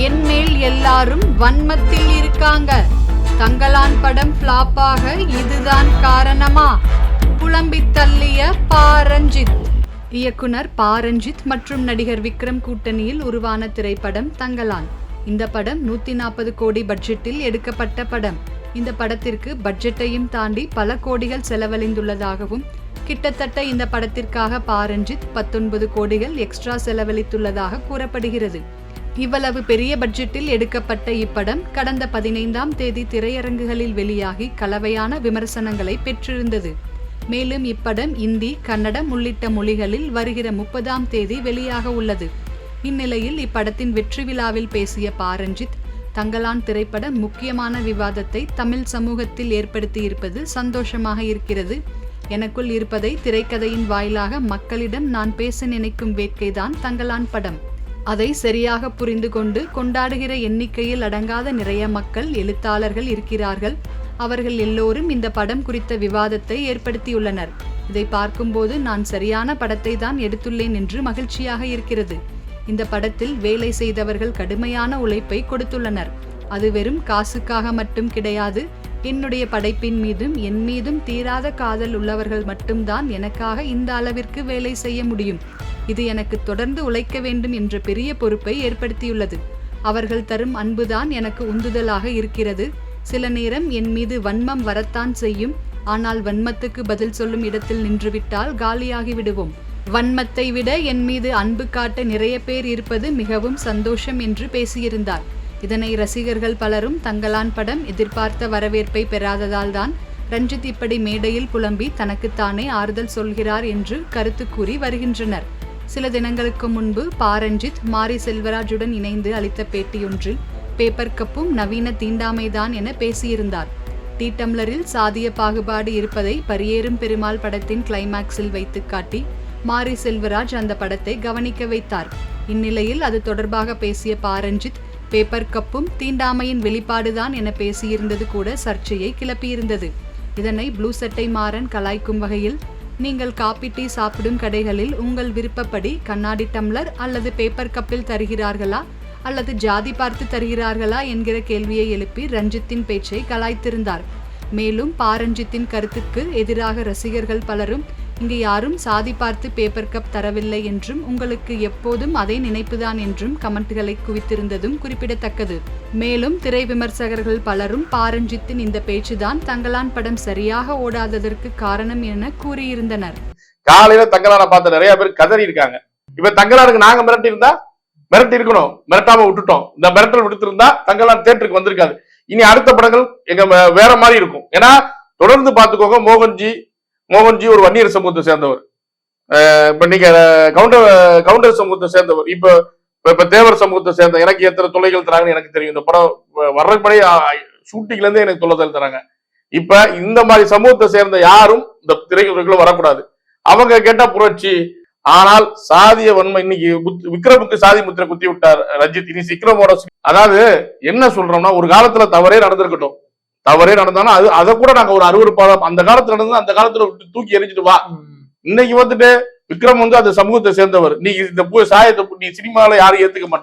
என் மேல் எல்லாரும் வன்மத்தில் இருக்காங்க. தங்கலான் படம் ஃபிளாப்பாக இதுதான் காரணமா? புலம்பி தள்ளிய பாரஞ்சித். இயக்குனர் பாரஞ்சித் மற்றும் நடிகர் விக்ரம் கூட்டணியில் உருவான திரைப்படம் தங்கலான். இந்த படம் 140 கோடி பட்ஜெட்டில் எடுக்கப்பட்ட படம். இந்த படத்திற்கு பட்ஜெட்டையும் தாண்டி பல கோடிகள் செலவழிந்துள்ளதாகவும், கிட்டத்தட்ட இந்த படத்திற்காக பாரஞ்சித் 19 கோடிகள் எக்ஸ்ட்ரா செலவழித்துள்ளதாக கூறப்படுகிறது. இவ்வளவு பெரிய பட்ஜெட்டில் எடுக்கப்பட்ட இப்படம் கடந்த 15ஆம் தேதி திரையரங்குகளில் வெளியாகி கலவையான விமர்சனங்களை பெற்றிருந்தது. மேலும் இப்படம் இந்தி, கன்னடம் உள்ளிட்ட மொழிகளில் வருகிற 30ஆம் தேதி வெளியாக உள்ளது. இந்நிலையில் இப்படத்தின் வெற்றி விழாவில் பேசிய பாரஞ்சித், தங்கலான் திரைப்படம் முக்கியமான விவாதத்தை தமிழ் சமூகத்தில் ஏற்படுத்தி இருப்பது சந்தோஷமாக இருக்கிறது. எனக்குள் இருப்பதை திரைக்கதையின் வாயிலாக மக்களிடம் நான் பேச நினைக்கும் வேட்கைதான் தங்கலான் படம். அதை சரியாக புரிந்து கொண்டு கொண்டாடுகிற எண்ணிக்கையில் அடங்காத நிறைய மக்கள், எழுத்தாளர்கள் இருக்கிறார்கள். அவர்கள் எல்லோரும் இந்த படம் குறித்த விவாதத்தை ஏற்படுத்தியுள்ளனர். இதை பார்க்கும்போது நான் சரியான படத்தை தான் எடுத்துள்ளேன் என்று மகிழ்ச்சியாக இருக்கிறது. இந்த படத்தில் வேலை செய்தவர்கள் கடுமையான உழைப்பை கொடுத்துள்ளனர். அது வெறும் காசுக்காக மட்டும் கிடையாது. என்னுடைய படைப்பின் மீதும் என் மீதும் தீராத காதல் உள்ளவர்கள் மட்டும்தான் எனக்காக இந்த அளவிற்கு வேலை செய்ய முடியும். இது எனக்கு தொடர்ந்து உழைக்க வேண்டும் என்ற பெரிய பொறுப்பை ஏற்படுத்தியுள்ளது. அவர்கள் தரும் அன்புதான் எனக்கு உந்துதலாக இருக்கிறது. சில நேரம் என் மீது வன்மம் வரத்தான் செய்யும். ஆனால் வன்மத்துக்கு பதில் சொல்லும் இடத்தில் நின்றுவிட்டால் காலியாகி விடுவோம். வன்மத்தை விட என் மீது அன்பு காட்ட நிறைய பேர் இருப்பது மிகவும் சந்தோஷம் என்று பேசியிருந்தார். இதனை ரசிகர்கள் பலரும் தங்கலான் படம் எதிர்பார்த்த வரவேற்பை பெறாததால் தான் ரஞ்சித் இப்படி மேடையில் புலம்பி தனக்குத்தானே ஆறுதல் சொல்கிறார் என்று கருத்து கூறி வருகின்றனர். சில தினங்களுக்கு முன்பு பாரஞ்சித் மாரி செல்வராஜுடன் இணைந்து அளித்த பேட்டியொன்றில் பேப்பர் கப்பும் நவீன தீண்டாமைதான் என பேசியிருந்தார். டீ டம்ளரில் சாதிய பாகுபாடு இருப்பதை பரியேறும் பெருமாள் படத்தின் கிளைமாக்ஸில் வைத்து காட்டி மாரி செல்வராஜ் அந்த படத்தை கவனிக்க வைத்தார். இந்நிலையில் அது தொடர்பாக பேசிய பாரஞ்சித், பேப்பர் கப்பும் தீண்டாமையின் வெளிப்பாடுதான் என பேசியிருந்தது கூட சர்ச்சையை கிளப்பியிருந்தது. இதனை ப்ளூ சட்டை மாறன் கலாய்க்கும் வகையில், நீங்கள் காபி டீ சாப்பிடும் கடைகளில் உங்கள் விருப்பப்படி கண்ணாடி டம்ளர் அல்லது பேப்பர் கப்பில் தருகிறார்களா அல்லது ஜாதி பார்த்து தருகிறார்களா என்கிற கேள்வியை எழுப்பி ரஞ்சித்தின் பேச்சை கலாய்த்திருந்தார். மேலும் பாரஞ்சித்தின் கருத்துக்கு எதிராக ரசிகர்கள் பலரும், இங்கு யாரும் சாதி பார்த்து பேப்பர் கப் தரவில்லை என்றும் உங்களுக்கு எப்போதும் அதே நினைப்புதான் என்றும் கமெண்ட்களை குவித்திருந்ததும் குறிப்பிடத்தக்கது. மேலும் திரை விமர்சகர்கள் பலரும் பாரஞ்சித்தின் இந்த பேச்சுதான் தங்கலான் படம் சரியாக ஓடாததற்கு காரணம் என கூறியிருந்தனர். காலையில தங்கலான பார்த்த நிறைய பேர் கதறி இருக்காங்க. இப்ப தங்கலானுக்கு நாங்க மிரட்டி இருந்தா மிரட்டி இருக்கணும், மிரட்டாம விட்டுட்டோம். இந்த மிரட்டல் விடுத்திருந்தா தங்கலான் தியேட்டருக்கு வந்திருக்காது. இனி அடுத்த படங்கள் எங்க வேற மாதிரி இருக்கும். ஏன்னா தொடர்ந்து பார்த்துக்கோங்க, மோகன்ஜி ஒரு வன்னியர் சமூகத்தை சேர்ந்தவர். இப்ப நீங்க கவுண்டர் சமூகத்தை சேர்ந்தவர். இப்ப தேவர் சமூகத்தை சேர்ந்த எனக்கு எத்தனை தொல்லைகள் தராங்கன்னு எனக்கு தெரியும். இந்த படம் வர்றதுக்கு முன்னாடி ஷூட்டிங்ல இருந்தே எனக்கு தொல்லை தராங்க. இப்ப இந்த மாதிரி சமூகத்தை சேர்ந்த யாரும் இந்த திரைக்குள்ள வரக்கூடாது. அவங்க கேட்டா புரட்சி. ஆனால் சாதிய வன்மை இன்னைக்கு விக்ரமுக்கு சாதி முத்திரை குத்தி விட்டார் ரஞ்சித். இனி விக்ரமோட அதாவது என்ன சொல்றோம்னா, ஒரு காலத்துல தவறே நடந்திருக்கட்டும், தவறே நடந்தாலும் அதை கூட நாங்க ஒரு அருவருப்பாக அந்த காலத்துல நடந்தா அந்த காலத்துல தூக்கி எரிஞ்சிட்டு வா. இன்னைக்கு வந்துட்டு விக்ரம் அந்த சமூகத்தை சேர்ந்தவர். நீ இந்த சாயத்தை நீ சினிமால யாரும் ஏத்துக்க மாட்டாங்க.